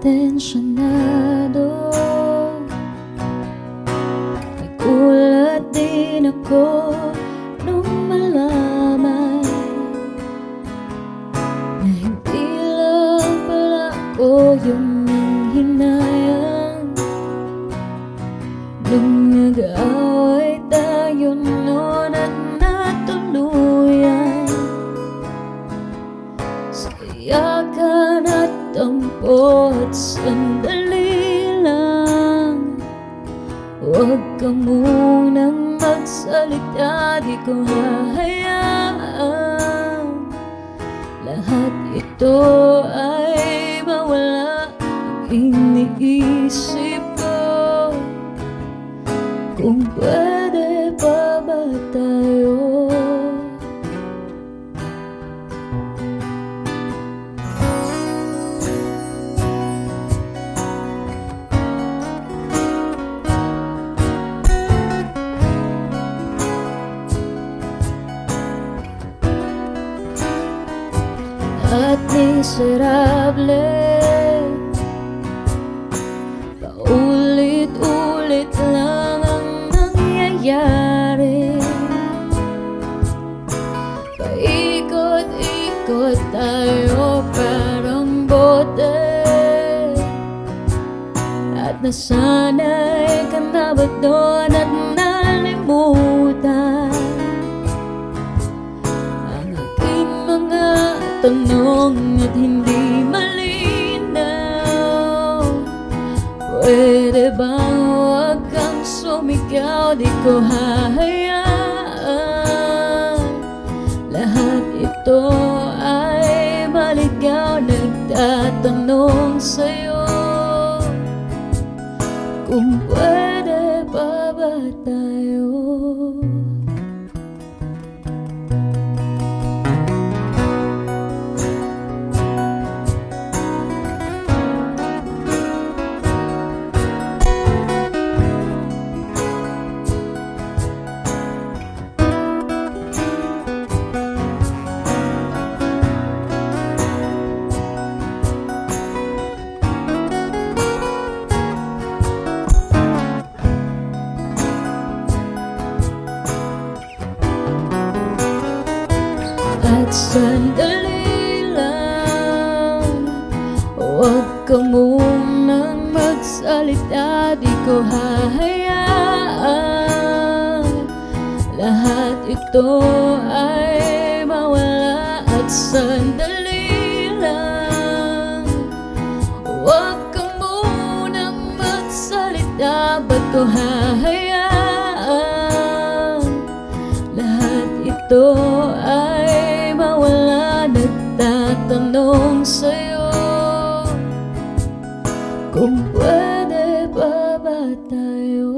intensyonado. Nagulat din ako nung malaman na hindi lang pala ako yung nanghinayang nung nag-aaway tayo noon at natuluyan sa iyakan at tampo at sandali lang. Huwag ka munang magsalita, di ko hahayaan lahat ito ay mawala. Ang iniisip ko, kung pwede pa ba tayo? At miserable, paulit-ulit lang ang nangyayari. Paikot-ikot tayo parang bote, at nasanay ka na ba doon at nalimutan ang aking mga tanong at hindi malinaw? Pwede bang huwag kang sumigaw, di ko hahayaan lahat ito ay maligaw. Nagtatanong sa'yo, kung pwede pa ba tayo? At sandali lang, huwag ka munang magsalita, di ko hahayaan lahat ito ay mawala. At sandali lang, huwag ka munang magsalita, ba't ko hahayaan lahat ito ay mawala? Nagtatanong sa'yo, kung pwede pa ba tayo?